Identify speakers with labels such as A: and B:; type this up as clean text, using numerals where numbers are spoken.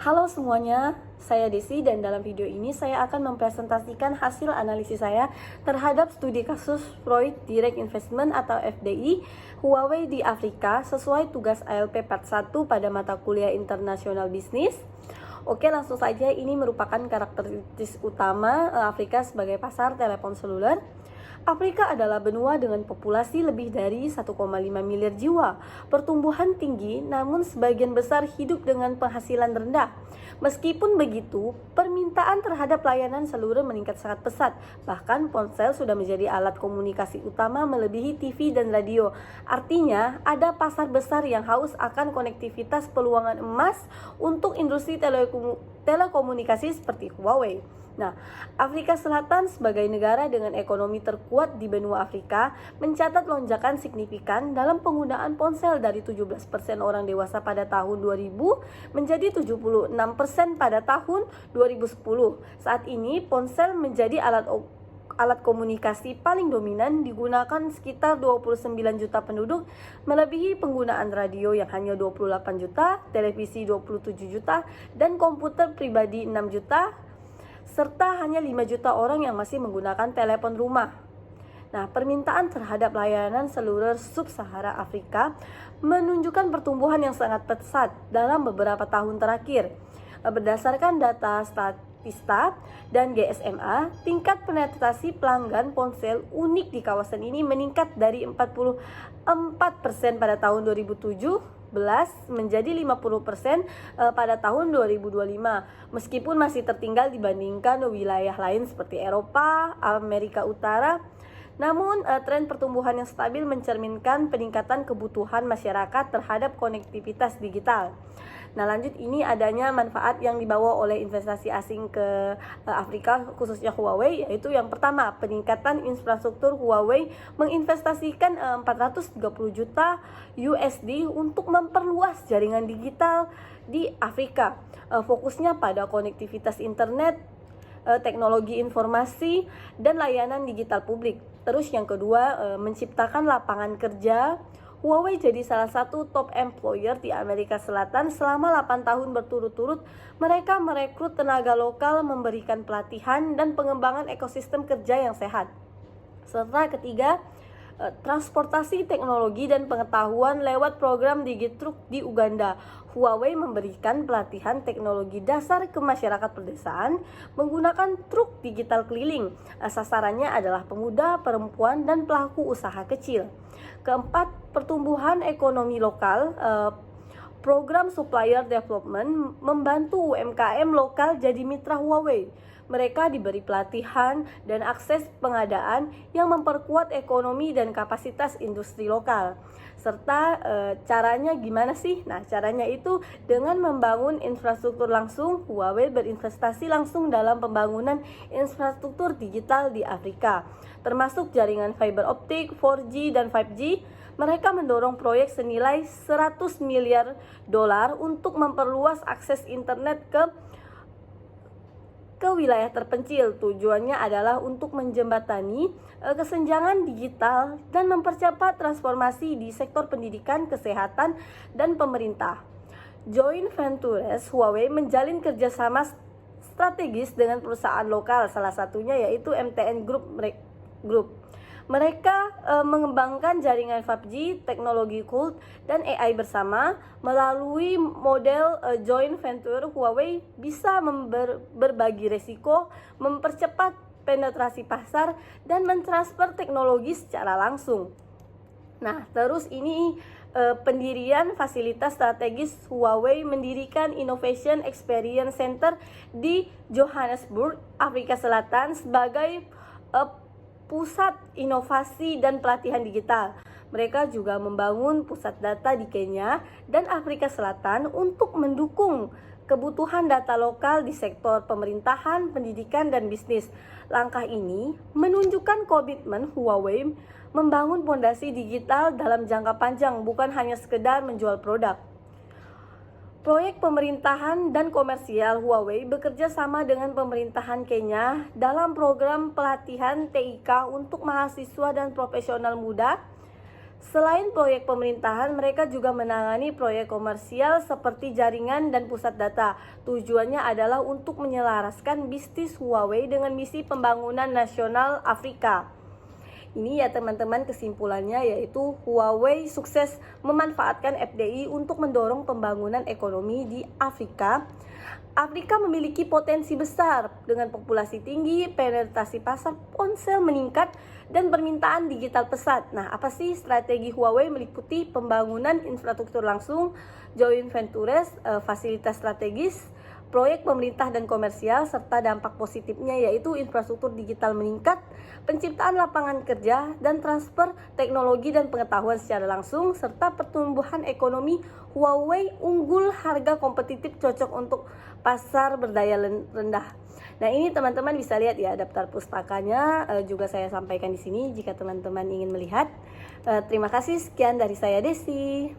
A: Halo semuanya, saya Desi dan dalam video ini saya akan mempresentasikan hasil analisis saya terhadap studi kasus Proyek Direct Investment atau FDI Huawei di Afrika sesuai tugas ALP Part 1 pada mata kuliah International Business. Oke, langsung saja, ini merupakan karakteristik utama Afrika sebagai pasar telepon seluler. Afrika adalah benua dengan populasi lebih dari 1,5 miliar jiwa, pertumbuhan tinggi, namun sebagian besar hidup dengan penghasilan rendah. Meskipun begitu, permintaan terhadap layanan seluler meningkat sangat pesat. Bahkan ponsel sudah menjadi alat komunikasi utama melebihi TV dan radio. Artinya, ada pasar besar yang haus akan konektivitas peluangan emas untuk industri telekomunikasi seperti Huawei. Nah, Afrika Selatan sebagai negara dengan ekonomi terkuat di benua Afrika mencatat lonjakan signifikan dalam penggunaan ponsel dari 17% orang dewasa pada tahun 2000 menjadi 76% pada tahun 2010. Saat ini ponsel menjadi alat komunikasi paling dominan digunakan sekitar 29 juta penduduk, melebihi penggunaan radio yang hanya 28 juta, televisi 27 juta, dan komputer pribadi 6 juta, serta hanya 5 juta orang yang masih menggunakan telepon rumah. Nah, permintaan terhadap layanan seluler sub-Sahara Afrika menunjukkan pertumbuhan yang sangat pesat dalam beberapa tahun terakhir. Berdasarkan data Statista dan GSMA, tingkat penetrasi pelanggan ponsel unik di kawasan ini meningkat dari 44% pada tahun 2007 menjadi 50% pada tahun 2025, meskipun masih tertinggal dibandingkan wilayah lain seperti Eropa, Amerika Utara. Namun, tren pertumbuhan yang stabil mencerminkan peningkatan kebutuhan masyarakat terhadap konektivitas digital. Nah, lanjut, ini adanya manfaat yang dibawa oleh investasi asing ke Afrika, khususnya Huawei, yaitu yang pertama, peningkatan infrastruktur. Huawei menginvestasikan 430 juta USD untuk memperluas jaringan digital di Afrika. Fokusnya pada konektivitas internet, teknologi informasi, dan layanan digital publik. Terus yang kedua, menciptakan lapangan kerja. Huawei jadi salah satu top employer di Amerika Selatan selama 8 tahun berturut-turut. Mereka merekrut tenaga lokal, memberikan pelatihan dan pengembangan ekosistem kerja yang sehat. Serta ketiga, transportasi teknologi dan pengetahuan lewat program Digitruk di Uganda. Huawei memberikan pelatihan teknologi dasar ke masyarakat pedesaan menggunakan truk digital keliling. Sasarannya adalah pemuda, perempuan, dan pelaku usaha kecil. Keempat, pertumbuhan ekonomi lokal. Program Supplier Development membantu UMKM lokal jadi mitra Huawei. Mereka diberi pelatihan dan akses pengadaan yang memperkuat ekonomi dan kapasitas industri lokal. Serta caranya gimana sih? Nah, caranya itu dengan membangun infrastruktur langsung. Huawei berinvestasi langsung dalam pembangunan infrastruktur digital di Afrika, termasuk jaringan fiber optik, 4G dan 5G. Mereka mendorong proyek senilai 100 miliar dolar untuk memperluas akses internet ke wilayah terpencil. Tujuannya adalah untuk menjembatani kesenjangan digital dan mempercepat transformasi di sektor pendidikan, kesehatan, dan pemerintah. Joint Ventures Huawei menjalin kerjasama strategis dengan perusahaan lokal, salah satunya yaitu MTN Group. Mereka mengembangkan jaringan 5G, teknologi cloud, dan AI bersama. Melalui model joint venture, Huawei bisa berbagi resiko, mempercepat penetrasi pasar, dan mentransfer teknologi secara langsung. Nah, terus ini pendirian fasilitas strategis. Huawei mendirikan Innovation Experience Center di Johannesburg, Afrika Selatan sebagai pusat inovasi dan pelatihan digital. Mereka juga membangun pusat data di Kenya dan Afrika Selatan untuk mendukung kebutuhan data lokal di sektor pemerintahan, pendidikan, dan bisnis. Langkah ini menunjukkan komitmen Huawei membangun fondasi digital dalam jangka panjang, bukan hanya sekedar menjual produk. Proyek pemerintahan dan komersial. Huawei bekerja sama dengan pemerintahan Kenya dalam program pelatihan TIK untuk mahasiswa dan profesional muda Selain proyek pemerintahan, mereka juga menangani proyek komersial seperti jaringan dan pusat data. Tujuannya adalah untuk menyelaraskan bisnis Huawei dengan misi pembangunan nasional Afrika. Ini ya teman-teman kesimpulannya, yaitu Huawei sukses memanfaatkan FDI untuk mendorong pembangunan ekonomi di Afrika. Afrika memiliki potensi besar dengan populasi tinggi, penetrasi pasar ponsel meningkat, dan permintaan digital pesat. Nah, apa sih strategi Huawei? Meliputi pembangunan infrastruktur langsung, joint ventures, fasilitas strategis, proyek pemerintah dan komersial, serta dampak positifnya yaitu infrastruktur digital meningkat, penciptaan lapangan kerja, dan transfer teknologi dan pengetahuan secara langsung, serta pertumbuhan ekonomi. Huawei unggul, harga kompetitif, cocok untuk pasar berdaya rendah. Nah, ini teman-teman bisa lihat ya daftar pustakanya, juga saya sampaikan di sini jika teman-teman ingin melihat. Terima kasih, sekian dari saya Desi.